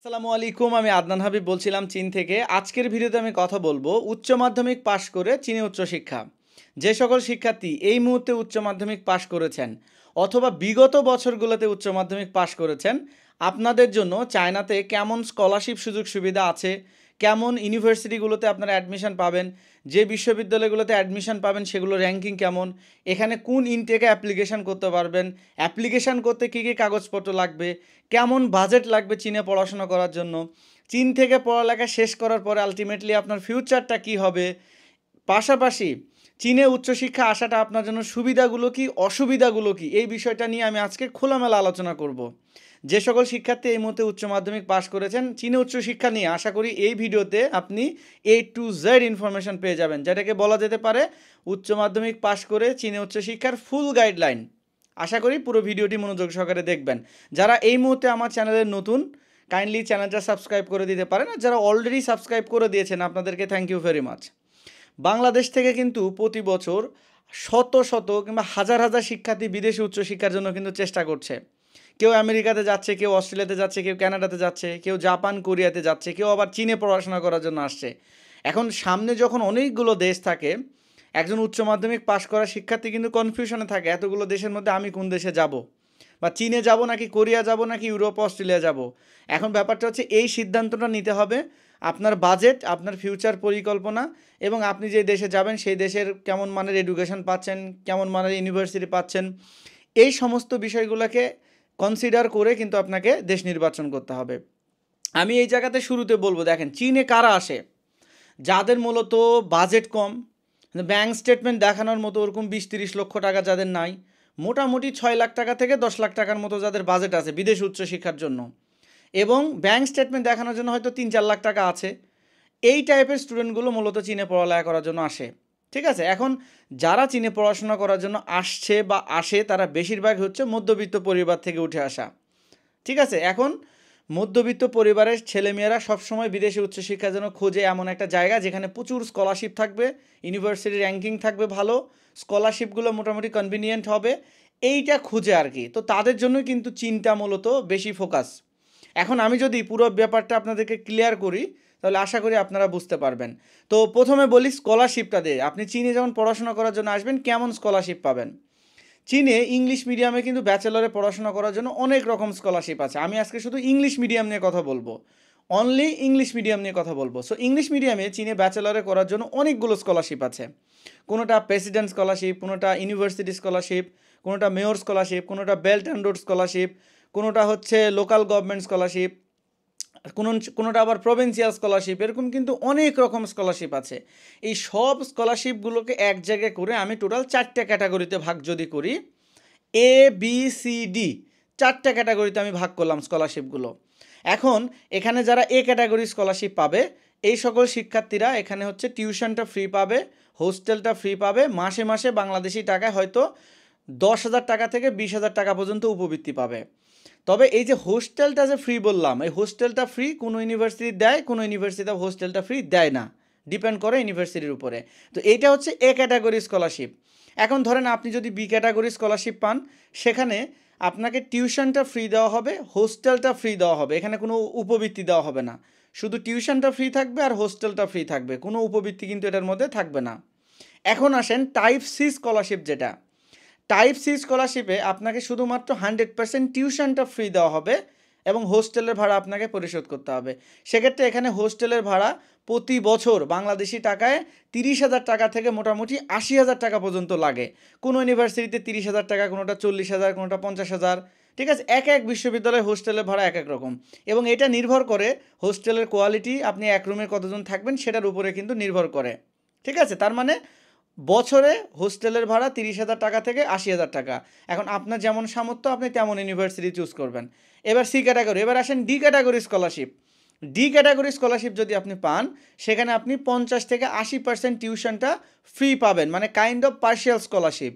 আসসালামু আলাইকুম, আমি আদনান হাবিব বলছিলাম চীন থেকে। আজকের ভিডিওতে আমি কথা বলবো উচ্চ মাধ্যমিক পাশ করে চীনে উচ্চশিক্ষা। যে সকল শিক্ষার্থী এই মুহূর্তে উচ্চ মাধ্যমিক পাশ করেছেন অথবা বিগত বছরগুলোতে উচ্চ মাধ্যমিক পাশ করেছেন, আপনাদের জন্য চায়নাতে কেমন স্কলারশিপ সুযোগ সুবিধা আছে, কেমন ইউনিভার্সিটিগুলোতে আপনারা অ্যাডমিশন পাবেন, যে বিশ্ববিদ্যালয়গুলোতে অ্যাডমিশন পাবেন সেগুলোর র্যাঙ্কিং কেমন, এখানে কোন ইনটেকে অ্যাপ্লিকেশন করতে পারবেন, অ্যাপ্লিকেশন করতে কী কী কাগজপত্র লাগবে, কেমন বাজেট লাগবে চীনে পড়াশোনা করার জন্য, চীন থেকে পড়ালেখা শেষ করার পরে আলটিমেটলি আপনার ফিউচারটা কী হবে, পাশাপাশি চীনে উচ্চশিক্ষা আসাটা আপনার জন্য সুবিধাগুলো কি অসুবিধাগুলো কি, এই বিষয়টা নিয়ে আমি আজকে খোলামেলা আলোচনা করব। যে সকল শিক্ষার্থী এই মুহূর্তে উচ্চ মাধ্যমিক পাশ করেছেন চীনে উচ্চশিক্ষা নিয়ে, আশা করি এই ভিডিওতে আপনি A to Z ইনফরমেশন পেয়ে যাবেন, যেটাকে বলা যেতে পারে উচ্চ মাধ্যমিক পাশ করে চীনে উচ্চশিক্ষার ফুল গাইডলাইন। আশা করি পুরো ভিডিওটি মনোযোগ সহকারে দেখবেন। যারা এই মুহূর্তে আমার চ্যানেলে নতুন, কাইন্ডলি চ্যানেলটা সাবস্ক্রাইব করে দিতে পারেন, আর যারা অলরেডি সাবস্ক্রাইব করে দিয়েছেন আপনাদেরকে thank you very much. Bangladesh থেকে কিন্তু প্রতি বছর শত শত কিংবা হাজার হাজার শিক্ষার্থী বিদেশে উচ্চশিক্ষার জন্য কিন্তু চেষ্টা করছে। কেউ আমেরিকাতে যাচ্ছে, কেউ অস্ট্রেলিয়াতে যাচ্ছে, কেউ কানাডাতে যাচ্ছে, কেউ জাপান কোরিয়াতে যাচ্ছে, কেউ আবার চীনে পড়াশোনা করার জন্য আসছে। এখন সামনে যখন অনেকগুলো দেশ থাকে, একজন উচ্চ মাধ্যমিক পাশ করা শিক্ষার্থী কিন্তু কনফিউশনে থাকে এতগুলো দেশের মধ্যে আমি কোন দেশে যাব, বা চীনে যাব নাকি কোরিয়া যাব নাকি ইউরোপ অস্ট্রেলিয়া যাব। এখন ব্যাপারটা হচ্ছে এই সিদ্ধান্তটা নিতে হবে আপনার বাজেট, আপনার ফিউচার পরিকল্পনা, এবং আপনি যে দেশে যাবেন সেই দেশের কেমন মানের এডুকেশন পাচ্ছেন, কেমন মানের ইউনিভার্সিটি পাচ্ছেন, এই সমস্ত বিষয়গুলোকে কনসিডার করে কিন্তু আপনাকে দেশ নির্বাচন করতে হবে। আমি এই জায়গাতে শুরুতে বলবো, দেখেন চীনে কারা আসে, যাদের মূলত বাজেট কম, ব্যাঙ্ক স্টেটমেন্ট দেখানোর মতো ওরকম 20-30 লক্ষ টাকা যাদের নাই, মোটামুটি 6 লাখ টাকা থেকে 10 লাখ টাকার মতো যাদের বাজেট আছে বিদেশ উচ্চশিক্ষার জন্য, এবং ব্যাঙ্ক স্টেটমেন্ট দেখানোর জন্য হয়তো 3-4 লাখ টাকা আছে, এই টাইপের স্টুডেন্টগুলো মূলত চীনে পড়ালেখা করার জন্য আসে। ঠিক আছে, এখন যারা চীনে পড়াশোনা করার জন্য আসছে বা আসে তারা বেশিরভাগ হচ্ছে মধ্যবিত্ত পরিবার থেকে উঠে আসা। ঠিক আছে, এখন মধ্যবিত্ত পরিবারের ছেলেমেয়েরা সবসময় বিদেশে উচ্চশিক্ষার জন্য খোঁজে এমন একটা জায়গা যেখানে প্রচুর স্কলারশিপ থাকবে, ইউনিভার্সিটির র্যাঙ্কিং থাকবে ভালো, স্কলারশিপগুলো মোটামুটি কনভিনিয়েন্ট হবে, এইটা খুঁজে আর কি। তো তাদের জন্যই কিন্তু চীনটা মূলত বেশি ফোকাস। এখন আমি যদি পুরো ব্যাপারটা আপনাদেরকে ক্লিয়ার করি তাহলে আশা করি আপনারা বুঝতে পারবেন। তো প্রথমে বলি স্কলারশিপটা দিয়ে, আপনি চীনে যখন পড়াশোনা করার জন্য আসবেন কেমন স্কলারশিপ পাবেন। চীনে ইংলিশ মিডিয়ামে কিন্তু ব্যাচেলরে পড়াশোনা করার জন্য অনেক রকম স্কলারশিপ আছে। আমি আজকে শুধু ইংলিশ মিডিয়াম নিয়ে কথা বলবো, অনলি ইংলিশ মিডিয়াম নিয়ে কথা বলবো। সো ইংলিশ মিডিয়ামে চীনে ব্যাচেলরে করার জন্য অনেকগুলো স্কলারশিপ আছে। কোনোটা প্রেসিডেন্ট স্কলারশিপ, কোনোটা ইউনিভার্সিটি স্কলারশিপ, কোনোটা মেয়র স্কলারশিপ, কোনোটা বেল্ট অ্যান্ড রোড স্কলারশিপ, কোনোটা হচ্ছে লোকাল গভর্নমেন্ট স্কলারশিপ, কোনোটা আবার প্রভিন্সিয়াল স্কলারশিপ, এরকম কিন্তু অনেক রকম স্কলারশিপ আছে। এই সব স্কলারশিপগুলোকে এক জায়গায় করে আমি টোটাল 4টে ক্যাটাগরিতে ভাগ যদি করি, ABCD 4টে ক্যাটাগরিতে আমি ভাগ করলাম স্কলারশিপগুলো। এখন এখানে যারা এ ক্যাটাগরি স্কলারশিপ পাবে, এই সকল শিক্ষার্থীরা এখানে হচ্ছে টিউশনটা ফ্রি পাবে, হোস্টেলটা ফ্রি পাবে, মাসে মাসে বাংলাদেশি টাকায় হয়তো 10,000 টাকা থেকে 20,000 টাকা পর্যন্ত উপবৃত্তি পাবে। তবে এই যে হোস্টেলটা যে ফ্রি বললাম, এই হোস্টেলটা ফ্রি কোনো ইউনিভার্সিটি দেয়, কোনো ইউনিভার্সিটি হোস্টেলটা ফ্রি দেয় না, ডিপেন্ড করে ইউনিভার্সিটির উপরে। তো এইটা হচ্ছে এ ক্যাটাগরি স্কলারশিপ। এখন ধরেন আপনি যদি বি ক্যাটাগরি স্কলারশিপ পান, সেখানে আপনাকে টিউশনটা ফ্রি দেওয়া হবে, হোস্টেলটা ফ্রি দেওয়া হবে, এখানে কোনো উপবৃত্তি দেওয়া হবে না, শুধু টিউশনটা ফ্রি থাকবে আর হোস্টেলটা ফ্রি থাকবে, কোনো উপবৃত্তি কিন্তু এটার মধ্যে থাকবে না। এখন আসেন টাইপ সি স্কলারশিপ, যেটা টাইপ সি স্কলারশিপে আপনাকে শুধুমাত্র 100% টিউশনটা ফ্রি দেওয়া হবে এবং হোস্টেলের ভাড়া আপনাকে পরিশোধ করতে হবে। সেক্ষেত্রে এখানে হোস্টেলের ভাড়া প্রতি বছর বাংলাদেশি টাকায় 30,000 টাকা থেকে মোটামুটি 80,000 টাকা পর্যন্ত লাগে। কোনো ইউনিভার্সিটিতে 30,000 টাকা, কোনোটা 40,000, কোনোটা 50,000। ঠিক আছে, এক এক বিশ্ববিদ্যালয়ে হোস্টেলের ভাড়া এক এক রকম, এবং এটা নির্ভর করে হোস্টেলের কোয়ালিটি, আপনি এক রুমে কতজন থাকবেন সেটার উপরে কিন্তু নির্ভর করে। ঠিক আছে, তার মানে বছরে হোস্টেলের ভাড়া 30,000 টাকা থেকে 80,000 টাকা। এখন আপনার যেমন সামর্থ্য আপনি তেমন ইউনিভার্সিটি চুজ করবেন। এবার সি ক্যাটাগরি, এবার আসেন D category scholarship. D category scholarship যদি আপনি পান, সেখানে আপনি 50 থেকে 80% টিউশনটা ফ্রি পাবেন, মানে কাইন্ড অফ পার্শিয়াল স্কলারশিপ,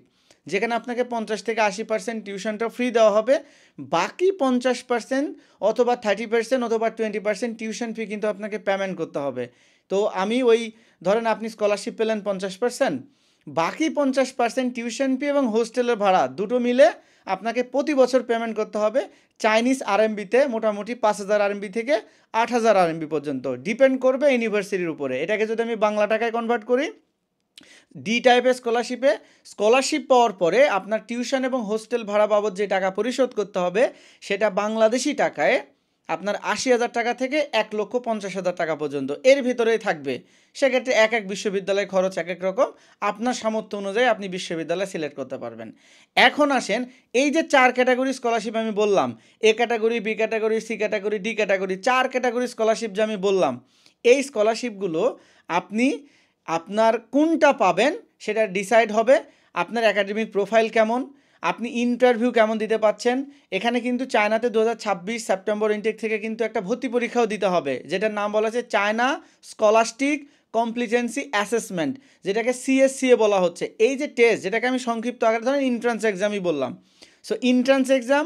যেখানে আপনাকে 50 থেকে 80% টিউশনটা ফ্রি দেওয়া হবে, বাকি 50% অথবা 30% অথবা 20% টিউশন ফি কিন্তু আপনাকে পেমেন্ট করতে হবে। তো আমি ওই ধরেন আপনি স্কলারশিপ পেলেন 50%, বাকি 50% টিউশন ফি এবং হোস্টেলের ভাড়া দুটো মিলে আপনাকে প্রতি বছর পেমেন্ট করতে হবে চাইনিজ আরএমবিতে মোটামুটি 5,000 আরএমবি থেকে 8,000 আরএমবি পর্যন্ত, ডিপেন্ড করবে ইউনিভার্সিটির উপরে। এটাকে যদি আমি বাংলা টাকায় কনভার্ট করি, ডি টাইপের স্কলারশিপ পাওয়ার পরে আপনার টিউশন এবং হোস্টেল ভাড়া বাবদ যে টাকা পরিশোধ করতে হবে সেটা বাংলাদেশি টাকায় আপনার 80,000 টাকা থেকে 1,50,000 টাকা পর্যন্ত এর ভিতরেই থাকবে। সেক্ষেত্রে এক এক বিশ্ববিদ্যালয়ের খরচ এক এক রকম, আপনার সামর্থ্য অনুযায়ী আপনি বিশ্ববিদ্যালয় সিলেক্ট করতে পারবেন। এখন আসেন, এই যে 4 ক্যাটাগরি স্কলারশিপ আমি বললাম, A category, B category, C category, D category, 4 category scholarship যে আমি বললাম, এই স্কলারশিপগুলো আপনি আপনার কোনটা পাবেন সেটা ডিসাইড হবে আপনার একাডেমিক প্রোফাইল কেমন, আপনি ইন্টারভিউ কেমন দিতে পাচ্ছেন। এখানে কিন্তু চায়নাতে 2026 সেপ্টেম্বর ইনটেক থেকে কিন্তু একটা ভর্তি পরীক্ষাও দিতে হবে, যেটার নাম বলা হচ্ছে চায়না স্কলাস্টিক কমপ্লিটেন্সি অ্যাসেসমেন্ট, যেটাকে সিএসসিএ বলা হচ্ছে। এই যে টেস্ট, যেটাকে আমি সংক্ষিপ্ত আকারে ধরেন এন্ট্রান্স এক্সামই বললাম। সো এন্ট্রান্স এক্সাম,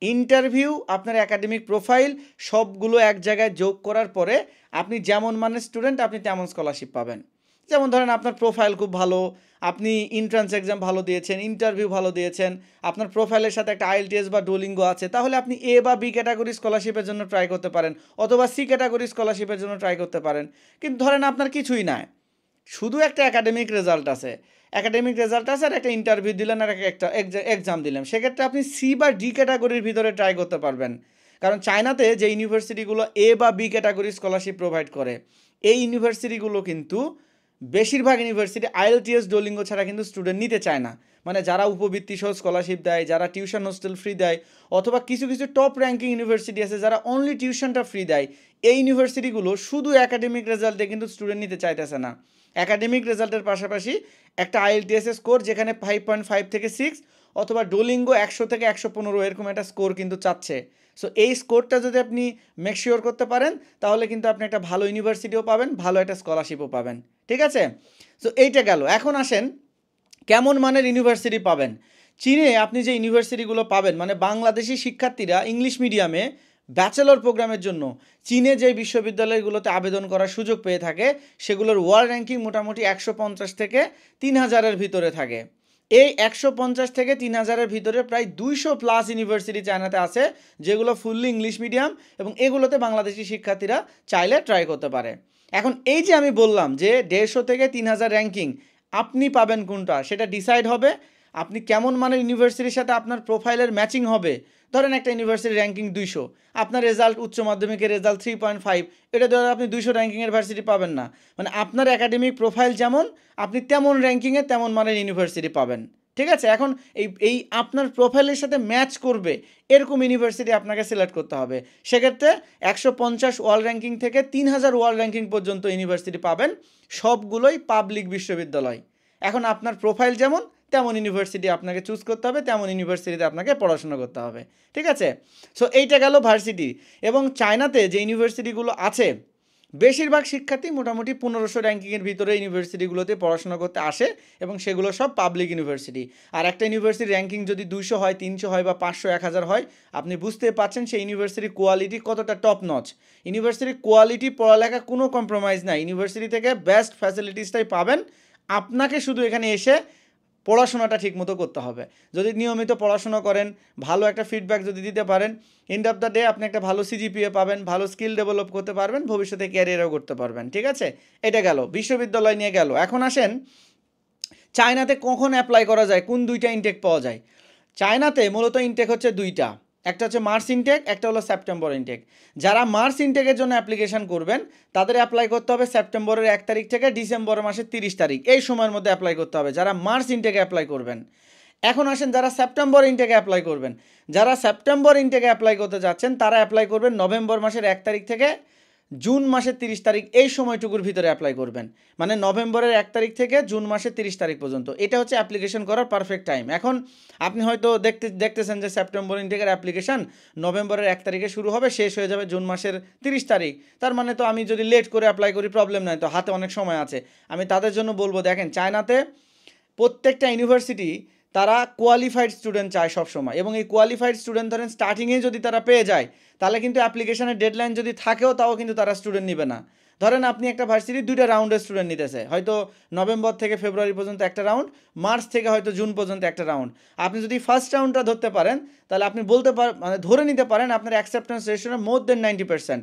ইন্টারভিউ, আপনার একাডেমিক প্রোফাইল সবগুলো এক জায়গায় যোগ করার পরে আপনি যেমন মানের স্টুডেন্ট আপনি তেমন স্কলারশিপ পাবেন। যেমন ধরেন আপনার প্রোফাইল খুব ভালো, আপনি এন্ট্রান্স এক্সাম ভালো দিয়েছেন, ইন্টারভিউ ভালো দিয়েছেন, আপনার প্রোফাইলের সাথে একটা আইএলটিএস বা ডুওলিঙ্গো আছে, তাহলে আপনি এ বা বি ক্যাটাগরি স্কলারশিপের জন্য ট্রাই করতে পারেন, অথবা সি ক্যাটাগরি স্কলারশিপের জন্য ট্রাই করতে পারেন। কিন্তু ধরেন আপনার কিছুই নাই, শুধু একটা একাডেমিক রেজাল্ট আছে আর একটা ইন্টারভিউ দিলেন আর একটা এক্সাম দিলেন, সেক্ষেত্রে আপনি সি বা ডি ক্যাটাগরির ভিতরে ট্রাই করতে পারবেন। কারণ চায়নাতে যে ইউনিভার্সিটিগুলো এ বা বি ক্যাটাগরি স্কলারশিপ প্রোভাইড করে, এই ইউনিভার্সিটিগুলো কিন্তু বেশিরভাগ ইউনিভার্সিটি আইএলটিএস ডুওলিঙ্গো ছাড়া কিন্তু স্টুডেন্ট নিতে চায় না। মানে যারা উপবৃত্তি সহ স্কলারশিপ দেয়, যারা টিউশন হোস্টেল ফ্রি দেয়, অথবা কিছু কিছু টপ র্যাঙ্কিং ইউনিভার্সিটি আছে যারা অনলি টিউশনটা ফ্রি দেয়, এই ইউনিভার্সিটিগুলো শুধু একাডেমিক রেজাল্টে কিন্তু স্টুডেন্ট নিতে চাইতেছে না। একাডেমিক রেজাল্টের পাশাপাশি একটা আইএলটিএস স্কোর যেখানে 5.5 থেকে 6, অথবা ডুওলিঙ্গো 100 থেকে 115 এরকম একটা স্কোর কিন্তু চাচ্ছে। সো এই স্কোরটা যদি আপনি মেকশিওর করতে পারেন তাহলে কিন্তু আপনি একটা ভালো ইউনিভার্সিটিও পাবেন, ভালো একটা স্কলারশিপও পাবেন। ঠিক আছে, সো এইটা গেল। এখন আসেন কেমন মানের ইউনিভার্সিটি পাবেন। চীনে আপনি যে ইউনিভার্সিটিগুলো পাবেন, মানে বাংলাদেশি শিক্ষার্থীরা ইংলিশ মিডিয়ামে ব্যাচেলর প্রোগ্রামের জন্য চীনে যে বিশ্ববিদ্যালয়গুলোতে আবেদন করার সুযোগ পেয়ে থাকে সেগুলোর ওয়ার্ল্ড র্যাঙ্কিং মোটামুটি 150 থেকে 3,000-এর ভিতরে থাকে। এই 150 থেকে 3,000-এর ভিতরে প্রায় 200+ ইউনিভার্সিটি চায়নাতে আছে যেগুলো ফুললি ইংলিশ মিডিয়াম, এবং এগুলোতে বাংলাদেশি শিক্ষার্থীরা চাইলে ট্রাই করতে পারে। এখন এই যে আমি বললাম যে 150 থেকে 3,000 র্যাঙ্কিং, আপনি পাবেন কোনটা সেটা ডিসাইড হবে আপনি কেমন মানের ইউনিভার্সিটির সাথে আপনার প্রোফাইলের ম্যাচিং হবে। ধরেন একটা ইউনিভার্সিটির র্যাঙ্কিং 200, আপনার রেজাল্ট উচ্চ মাধ্যমিকের রেজাল্ট 3.5, এটা ধরে আপনি 200 র্যাঙ্কিংয়ের ভার্সিটি পাবেন না। মানে আপনার একাডেমিক প্রোফাইল যেমন, আপনি তেমন র্যাঙ্কিংয়ে তেমন মানের ইউনিভার্সিটি পাবেন। ঠিক আছে, এখন এই আপনার প্রোফাইলের সাথে ম্যাচ করবে এরকম ইউনিভার্সিটি আপনাকে সিলেক্ট করতে হবে। সেক্ষেত্রে 150 ওয়ার্ল্ড র্যাঙ্কিং থেকে 3,000 ওয়ার্ল্ড র্যাঙ্কিং পর্যন্ত ইউনিভার্সিটি পাবেন, সবগুলোই পাবলিক বিশ্ববিদ্যালয়। এখন আপনার প্রোফাইল যেমন তেমন ইউনিভার্সিটি আপনাকে চুজ করতে হবে, তেমন ইউনিভার্সিটিতে আপনাকে পড়াশোনা করতে হবে। ঠিক আছে, সো এইটা গেল ভার্সিটি। এবং চায়নাতে যে ইউনিভার্সিটিগুলো আছে বেশিরভাগ শিক্ষার্থী মোটামুটি 1500 র্যাঙ্কিংয়ের ভিতরে ইউনিভার্সিটিগুলোতে পড়াশোনা করতে আসে, এবং সেগুলো সব পাবলিক ইউনিভার্সিটি। আর একটা ইউনিভার্সিটির র্যাঙ্কিং যদি 200 হয়, 300 হয়, বা 500, 1000 হয়, আপনি বুঝতে পারছেন সেই ইউনিভার্সিটির কোয়ালিটি কতটা টপ নচ। ইউনিভার্সিটির কোয়ালিটি, পড়ালেখা কোনো কম্প্রোমাইজ নাই, ইউনিভার্সিটি থেকে বেস্ট ফ্যাসিলিটিসটাই পাবেন। আপনাকে শুধু এখানে এসে পড়াশোনাটা ঠিকমতো করতে হবে। যদি নিয়মিত পড়াশোনা করেন, ভালো একটা ফিডব্যাক যদি দিতে পারেন, এন্ড অফ দ্য ডে আপনি একটা ভালো সিজিপিএ পাবেন, ভালো স্কিল ডেভেলপ করতে পারবেন, ভবিষ্যতে ক্যারিয়ারও করতে পারবেন। ঠিক আছে, এটা গেল বিশ্ববিদ্যালয় নিয়ে গেল। এখন আসেন চায়নাতে কখন অ্যাপ্লাই করা যায়, কোন দুইটা ইনটেক পাওয়া যায়। চায়নাতে মূলত ইনটেক হচ্ছে দুইটা, একটা হচ্ছে মার্চ ইনটেক, একটা হলো সেপ্টেম্বর ইনটেক। যারা মার্চ ইনটেকের জন্য অ্যাপ্লিকেশন করবেন তাদের অ্যাপ্লাই করতে হবে সেপ্টেম্বরের 1 তারিখ থেকে ডিসেম্বর মাসের 30 তারিখ, এই সময়ের মধ্যে অ্যাপ্লাই করতে হবে যারা মার্চ ইনটেকে অ্যাপ্লাই করবেন। এখন আসেন যারা সেপ্টেম্বর ইনটেকে অ্যাপ্লাই করবেন, যারা সেপ্টেম্বর ইনটেকে অ্যাপ্লাই করতে যাচ্ছেন তারা অ্যাপ্লাই করবেন নভেম্বর মাসের 1 তারিখ থেকে জুন মাসের 30 তারিখ, এই সময়টুকুর ভিতরে অ্যাপ্লাই করবেন। মানে নভেম্বরের 1 তারিখ থেকে জুন মাসের 30 তারিখ পর্যন্ত, এটা হচ্ছে অ্যাপ্লিকেশন করার পারফেক্ট টাইম। এখন আপনি হয়তো দেখতেছেন যে সেপ্টেম্বর ইনটেকের অ্যাপ্লিকেশন নভেম্বরের 1 তারিখে শুরু হবে, শেষ হয়ে যাবে জুন মাসের 30 তারিখ। তার মানে তো আমি যদি লেট করে অ্যাপ্লাই করি প্রবলেম নাই, তো হাতে অনেক সময় আছে। আমি তাদের জন্য বলবো, দেখেন চায়নাতে প্রত্যেকটা ইউনিভার্সিটি তারা কোয়ালিফাইড স্টুডেন্ট চায় সবসময়, এবং এই কোয়ালিফাইড স্টুডেন্ট ধরেন স্টার্টিংয়ে যদি তারা পেয়ে যায় তাহলে কিন্তু অ্যাপ্লিকেশনের ডেডলাইন যদি থাকেও তাও কিন্তু তারা স্টুডেন্ট নেবে না। ধরেন আপনি একটা ভার্সিটির 2টা রাউন্ডের স্টুডেন্ট নিতেছে, হয়তো নভেম্বর থেকে ফেব্রুয়ারি পর্যন্ত একটা রাউন্ড, মার্চ থেকে হয়তো জুন পর্যন্ত একটা রাউন্ড। আপনি যদি ফার্স্ট রাউন্ডটা ধরতে পারেন তাহলে আপনি মানে ধরে নিতে পারেন আপনার অ্যাকসেপ্টেন্স রেশিও মোর দেন 90%।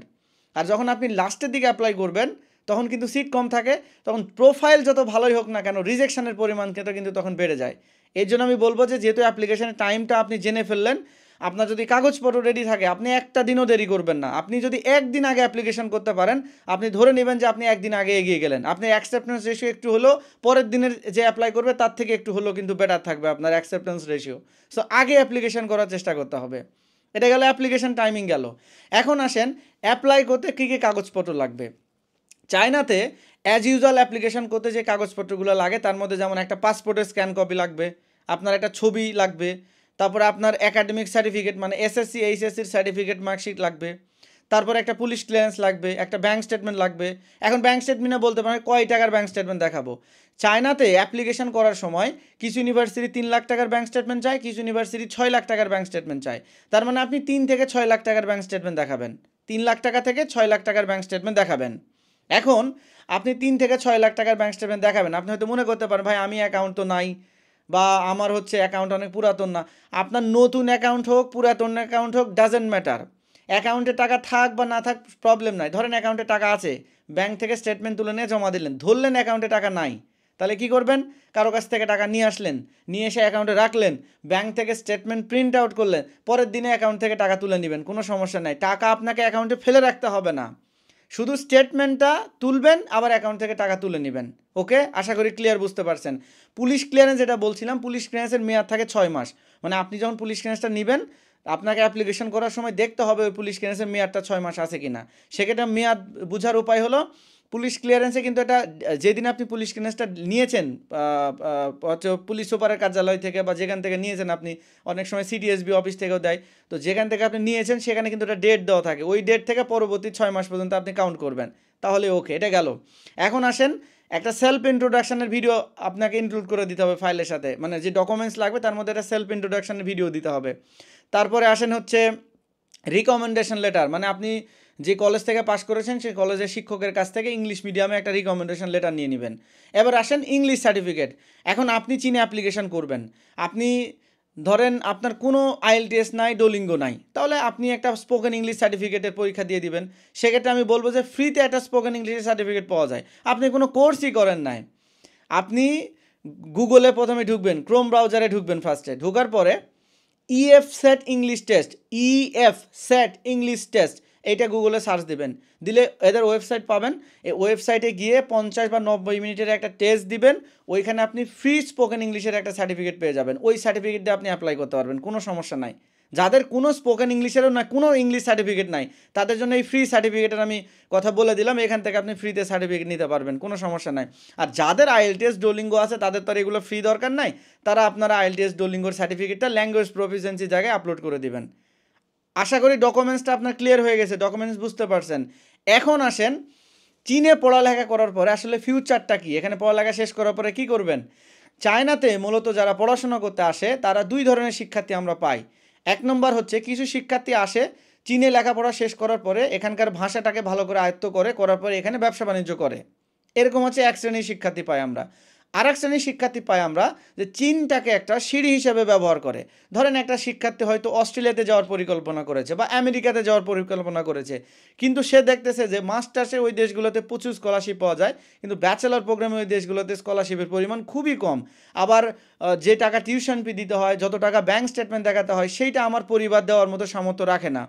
আর যখন আপনি লাস্টের দিকে অ্যাপ্লাই করবেন তখন কিন্তু সিট কম থাকে, তখন প্রোফাইল যত ভালোই হোক না কেন রিজেকশনের পরিমাণ কিন্তু তখন বেড়ে যায়। এর জন্য আমি বলবো যে যেহেতু অ্যাপ্লিকেশনের টাইমটা আপনি জেনে ফেললেন, আপনার যদি কাগজপত্র রেডি থাকে আপনি একটা দিনও দেরি করবেন না। আপনি যদি একদিন আগে অ্যাপ্লিকেশন করতে পারেন আপনি ধরে নেবেন যে আপনি একদিন আগে এগিয়ে গেলেন, আপনার অ্যাকসেপ্টেন্স রেশিও একটু হলেও পরের দিনের যে অ্যাপ্লাই করবে তার থেকে একটু হলেও কিন্তু বেটার থাকবে আপনার অ্যাকসেপ্টেন্স রেশিও। সো আগে অ্যাপ্লিকেশন করার চেষ্টা করতে হবে। এটা গেল অ্যাপ্লিকেশন টাইমিং গেল। এখন আসেন অ্যাপ্লাই করতে কী কী কাগজপত্র লাগবে। চায়নাতে অ্যাজ ইউজুয়াল অ্যাপ্লিকেশন করতে যে কাগজপত্রগুলো লাগে তার মধ্যে যেমন একটা পাসপোর্টের স্ক্যান কপি লাগবে, আপনার একটা ছবি লাগবে, তারপরে আপনার একাডেমিক সার্টিফিকেট মানে এসএসসি এইচএসসির সার্টিফিকেট মার্কশিট লাগবে, তারপরে একটা পুলিশ ক্লিয়ারেন্স লাগবে, একটা ব্যাঙ্ক স্টেটমেন্ট লাগবে। এখন ব্যাঙ্ক স্টেটমেন্টে বলতে পারেন কয় টাকার ব্যাঙ্ক স্টেটমেন্ট দেখাবো। চায়নাতে অ্যাপ্লিকেশন করার সময় কিছু ইউনিভার্সিটি 3 লাখ টাকার ব্যাঙ্ক স্টেটমেন্ট চায়, কিছু ইউনিভার্সিটি 6 লাখ টাকার ব্যাঙ্ক স্টেটমেন্ট চায়। তার মানে আপনি 3 থেকে 6 লাখ টাকার ব্যাঙ্ক স্টেটমেন্ট দেখাবেন, 3 লাখ টাকা থেকে 6 লাখ টাকার ব্যাঙ্ক স্টেটমেন্ট দেখাবেন। এখন আপনি 3 থেকে 6 লাখ টাকার ব্যাঙ্ক স্টেটমেন্ট দেখাবেন, আপনি হয়তো মনে করতে পারেন ভাই আমি অ্যাকাউন্ট তো নাই, বা আমার হচ্ছে অ্যাকাউন্ট অনেক পুরাতন না। আপনার নতুন অ্যাকাউন্ট হোক পুরাতন অ্যাকাউন্ট হোক ডাজেন্ট ম্যাটার, অ্যাকাউন্টে টাকা থাক বা না থাক প্রবলেম নাই। ধরেন অ্যাকাউন্টে টাকা আছে, ব্যাঙ্ক থেকে স্টেটমেন্ট তুলে নিয়ে জমা দিলেন, ধরলেন অ্যাকাউন্টে টাকা নাই, তাহলে কি করবেন? কারো কাছ থেকে টাকা নিয়ে আসলেন, নিয়ে এসে অ্যাকাউন্টে রাখলেন, ব্যাঙ্ক থেকে স্টেটমেন্ট প্রিন্ট আউট করলেন, পরের দিনে অ্যাকাউন্ট থেকে টাকা তুলে নেবেন, কোনো সমস্যা নাই। টাকা আপনাকে অ্যাকাউন্টে ফেলে রাখতে হবে না, শুধু স্টেটমেন্টটা তুলবেন আবার অ্যাকাউন্ট থেকে টাকা তুলে নেবেন। ওকে, আশা করি ক্লিয়ার বুঝতে পারছেন। পুলিশ ক্লিয়ারেন্স যেটা বলছিলাম, পুলিশ ক্লিয়ারেন্সের মেয়াদ থাকে 6 মাস। মানে আপনি যখন পুলিশ ক্লিয়ারেন্সটা নেবেন আপনাকে অ্যাপ্লিকেশন করার সময় দেখতে হবে ওই পুলিশ ক্লিয়ারেন্সের মেয়াদটা 6 মাস আছে কি না। সেক্ষেত্রে মেয়াদ বোঝার উপায় হলো পুলিশ ক্লিয়ারেন্সে কিন্তু এটা যেদিন আপনি পুলিশ ক্লিয়ারেন্সটা নিয়েছেন হচ্ছে পুলিশ সুপারের কার্যালয় থেকে বা যেখান থেকে নিয়েছেন, আপনি অনেক সময় সিটিএসবি অফিস থেকেও দেয়, তো যেখান থেকে আপনি নিয়েছেন সেখানে কিন্তু একটা ডেট দেওয়া থাকে, ওই ডেট থেকে পরবর্তী 6 মাস পর্যন্ত আপনি কাউন্ট করবেন, তাহলে ওকে। এটা গেল। এখন আসেন একটা সেলফ ইন্ট্রোডাকশনের ভিডিও আপনাকে ইনক্লুড করে দিতে হবে ফাইলের সাথে, মানে যে ডকুমেন্টস লাগবে তার মধ্যে একটা সেলফ ইন্ট্রোডাকশনের ভিডিও দিতে হবে। তারপরে আসেন হচ্ছে রিকমেন্ডেশন লেটার, মানে আপনি যে কলেজ থেকে পাস করেছেন সেই কলেজের শিক্ষকের কাছ থেকে ইংলিশ মিডিয়ামে একটা রিকমেন্ডেশন লেটার নিয়ে নেবেন। এবার আসেন ইংলিশ সার্টিফিকেট। এখন আপনি চীনে অ্যাপ্লিকেশন করবেন, আপনি ধরেন আপনার কোনো আইএলটিএস নাই, ডোলিঙ্গো নাই, তাহলে আপনি একটা স্পোকেন ইংলিশ সার্টিফিকেটের পরীক্ষা দিয়ে দিবেন। সেক্ষেত্রে আমি বলবো যে ফ্রিতে একটা স্পোকেন ইংলিশের সার্টিফিকেট পাওয়া যায়, আপনি কোনো কোর্সই করেন নাই। আপনি গুগলে প্রথমে ঢুকবেন, ক্রোম ব্রাউজারে ঢুকবেন, ফার্স্টে ঢোকার পরে EF set English test, EF set English test এইটা গুগলে সার্চ দেবেন, দিলে এদের ওয়েবসাইট পাবেন। এই ওয়েবসাইটে গিয়ে 50 বা 90 মিনিটের একটা টেস্ট দিবেন, ওইখানে আপনি ফ্রি স্পোকেন ইংলিশের একটা সার্টিফিকেট পেয়ে যাবেন। ওই সার্টিফিকেট দিয়ে আপনি অ্যাপ্লাই করতে পারবেন, কোনো সমস্যা নাই। যাদের কোনো স্পোকেন ইংলিশেরও না কোনো ইংলিশ সার্টিফিকেট নাই তাদের জন্য এই ফ্রি সার্টিফিকেটের আমি কথা বলে দিলাম, এখান থেকে আপনি ফ্রিতে সার্টিফিকেট নিতে পারবেন, কোনো সমস্যা নাই। আর যাদের আইএলটিএস ডোলিঙ্গো আছে তাদের তো আর এগুলো ফ্রি দরকার নাই, তারা আপনারা আইএলটিএস ডোলিঙ্গোর সার্টিফিকেটটা ল্যাঙ্গুয়েজ প্রফিসিয়েন্সি জায়গায় আপলোড করে দিবেন। আশা করি ডকুমেন্টসটা আপনার ক্লিয়ার হয়ে গেছে, ডকুমেন্টস বুঝতে পারছেন। এখন আসেন চীনে পড়ালেখা করার পরে আসলে ফিউচারটা কি, এখানে পড়ালেখা শেষ করার পরে কি করবেন। চায়নাতে মূলত যারা পড়াশোনা করতে আসে তারা 2 ধরনের শিক্ষার্থী আমরা পাই। 1 নম্বর হচ্ছে কিছু শিক্ষার্থী আসে চীনে লেখাপড়া শেষ করার পরে এখানকার ভাষাটাকে ভালো করে আয়ত্ত করার পরে এখানে ব্যবসা বাণিজ্য করে, এরকম হচ্ছে এক শ্রেণীর শিক্ষার্থী পাই আমরা। আর এক শ্রেণীর শিক্ষার্থী পাই আমরা যে চীনটাকে একটা সিঁড়ি হিসেবে ব্যবহার করে। ধরেন একটা শিক্ষার্থী হয়তো অস্ট্রেলিয়াতে যাওয়ার পরিকল্পনা করেছে বা আমেরিকাতে যাওয়ার পরিকল্পনা করেছে, কিন্তু সে দেখতেছে যে মাস্টার্সে ওই দেশগুলোতে প্রচুর স্কলারশিপ পাওয়া যায়, কিন্তু ব্যাচেলর প্রোগ্রামে ওই দেশগুলোতে স্কলারশিপের পরিমাণ খুবই কম। আবার যে টাকা টিউশন ফি দিতে হয়, যত টাকা ব্যাঙ্ক স্টেটমেন্ট দেখাতে হয়, সেইটা আমার পরিবার দেওয়ার মতো সামর্থ্য রাখে না।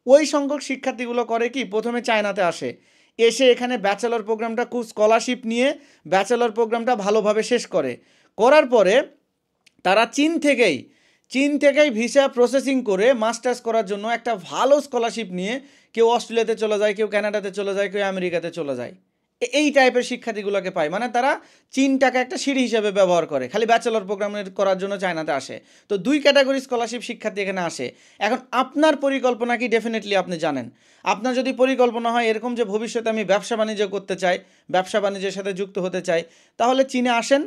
ওই সংখ্যক শিক্ষার্থীগুলো করে কি, প্রথমে চায়নাতে আসে, এসে এখানে ব্যাচেলর প্রোগ্রামটা খুব স্কলারশিপ নিয়ে ব্যাচেলর প্রোগ্রামটা ভালোভাবে শেষ করার পরে তারা চীন থেকেই ভিসা প্রসেসিং করে মাস্টার্স করার জন্য একটা ভালো স্কলারশিপ নিয়ে কেউ অস্ট্রেলিয়াতে চলে যায়, কেউ কানাডাতে চলে যায়, কেউ আমেরিকাতে চলে যায়। এই টাইপের শিক্ষার্থীগুলোকে পায়, মানে তারা চীনটাকে একটা সিঁড়ি হিসেবে ব্যবহার করে, খালি ব্যাচেলর প্রোগ্রামের করার জন্য চায়নাতে আসে। তো 2 ক্যাটাগরি স্কলারশিপ শিক্ষার্থী এখানে আসে। এখন আপনার পরিকল্পনা কি, ডেফিনেটলি আপনি জানেন। আপনার যদি পরিকল্পনা হয় এরকম যে ভবিষ্যতে আমি ব্যবসা বাণিজ্য করতে চাই, ব্যবসা বাণিজ্যের সাথে যুক্ত হতে চাই, তাহলে চীনে আসেন।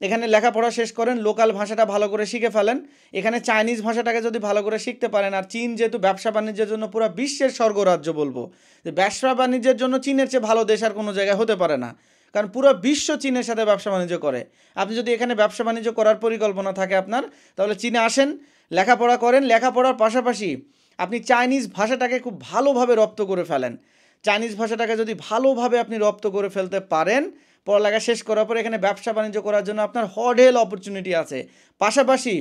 এখানে লেখাপড়া শেষ করেন, লোকাল ভাষাটা ভালো করে শিখে ফেলেন, এখানে চাইনিজ ভাষাটাকে যদি ভালো করে শিখতে পারেন, আর চীন যেহেতু ব্যবসা বাণিজ্যের জন্য পুরো বিশ্বের স্বর্গরাজ্য বলবো, যে ব্যবসা বাণিজ্যের জন্য চীনের চেয়ে ভালো দেশ আর কোনো জায়গায় হতে পারে না, কারণ পুরো বিশ্ব চীনের সাথে ব্যবসা বাণিজ্য করে। আপনি যদি এখানে ব্যবসা বাণিজ্য করার পরিকল্পনা থাকে আপনার, তাহলে চীনে আসেন, লেখাপড়া করেন, লেখাপড়ার পাশাপাশি আপনি চাইনিজ ভাষাটাকে খুব ভালোভাবে রপ্ত করে ফেলেন। চাইনিজ ভাষাটাকে যদি ভালোভাবে আপনি রপ্ত করে ফেলতে পারেন, পড়ালেখা শেষ করার পর এখানে ব্যবসা বাণিজ্য করার জন্য আপনার হডেল অপরচুনিটি আছে। পাশাপাশি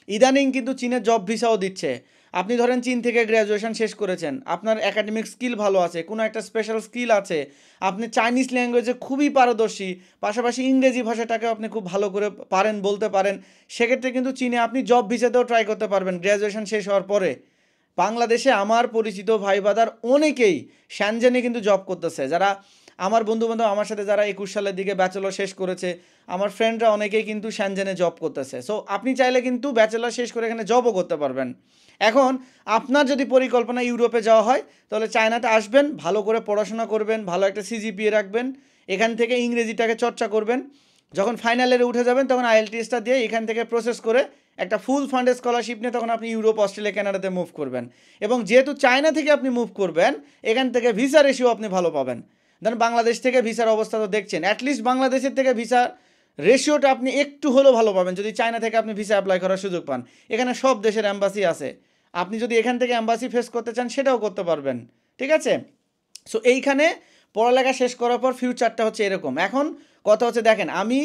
ইদানিং কিন্তু চীনের জব ভিসাও দিচ্ছে। আপনি ধরেন চীন থেকে গ্র্যাজুয়েশন শেষ করেছেন, আপনার একাডেমিক স্কিল ভালো আছে, কোনো একটা স্পেশাল স্কিল আছে, আপনি চাইনিজ ল্যাঙ্গুয়েজে খুবই পারদর্শী, পাশাপাশি ইংরেজি ভাষাটাকে আপনি খুব ভালো করে পারেন, বলতে পারেন, সেক্ষেত্রে কিন্তু চীনে আপনি জব ভিসাতেও ট্রাই করতে পারবেন গ্র্যাজুয়েশন শেষ হওয়ার পরে। বাংলাদেশে আমার পরিচিত ভাই বাদার অনেকেই শ্যানজেনে কিন্তু জব করতেছে, যারা আমার বন্ধুবান্ধব আমার সাথে যারা 21 সালের দিকে ব্যাচেলর শেষ করেছে, আমার ফ্রেন্ডরা অনেকেই কিন্তু শ্যানজেনে জব করতেছে। সো আপনি চাইলে কিন্তু ব্যাচেলর শেষ করে এখানে জবও করতে পারবেন। এখন আপনার যদি পরিকল্পনা ইউরোপে যাওয়া হয়, তাহলে চায়নাতে আসবেন, ভালো করে পড়াশোনা করবেন, ভালো একটা সিজিপিএ রাখবেন, এখান থেকে ইংরেজিটাকে চর্চা করবেন, যখন ফাইনালে উঠে যাবেন তখন আইএলটিএসটা দিয়ে এখান থেকে প্রসেস করে একটা ফুল ফান্ডেড স্কলারশিপ নিয়ে তখন আপনি ইউরোপ, অস্ট্রেলিয়া, কানাডাতে মুভ করবেন। এবং যেহেতু চায়না থেকে আপনি মুভ করবেন, এখান থেকে ভিসা রেশিও আপনি ভালো পাবেন। দেন বাংলাদেশ থেকে ভিসার অবস্থা তো দেখছেন, অ্যাটলিস্ট বাংলাদেশের থেকে ভিসা রেশিওটা আপনি একটু হলেও ভালো পাবেন যদি চায়না থেকে আপনি ভিসা অ্যাপ্লাই করার সুযোগ পান। এখানে সব দেশের অ্যাম্বাসি আছে, আপনি যদি এখান থেকে অ্যাম্বাসি ফেস করতে চান সেটাও করতে পারবেন, ঠিক আছে? সো এইখানে পড়ালেখা শেষ করার পর ফিউচারটা হচ্ছে এরকম। এখন কথা হচ্ছে, দেখেন আমি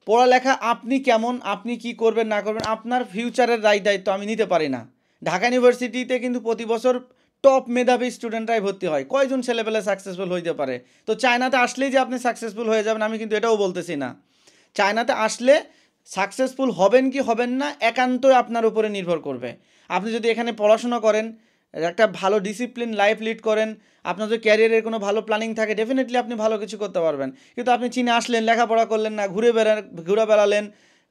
পড়ালেখা আপনি কেমন, আপনি কি করবেন না করবেন, আপনার ফিউচারের দায়িত্ব আমি নিতে পারি না। ঢাকা ইউনিভার্সিটিতে কিন্তু প্রতি বছর টপ মেধাবী স্টুডেন্টরাই ভর্তি হয়, কয়জন ছেলেপেলে সাকসেসফুল হইতে পারে? তো চায়নাতে আসলেই যে আপনি সাকসেসফুল হয়ে যাবেন আমি কিন্তু এটাও বলতেছি না। চায়নাতে আসলে সাকসেসফুল হবেন কি হবেন না একান্তই আপনার উপরে নির্ভর করবে। আপনি যদি এখানে পড়াশোনা করেন, একটা ভালো ডিসিপ্লিন লাইফ লিড করেন, আপনার যদি ক্যারিয়ারের কোনো ভালো প্ল্যানিং থাকে, ডেফিনেটলি আপনি ভালো কিছু করতে পারবেন। কিন্তু আপনি চীনে আসলেন, লেখাপড়া করলেন না, ঘুরে বেড়ালেন,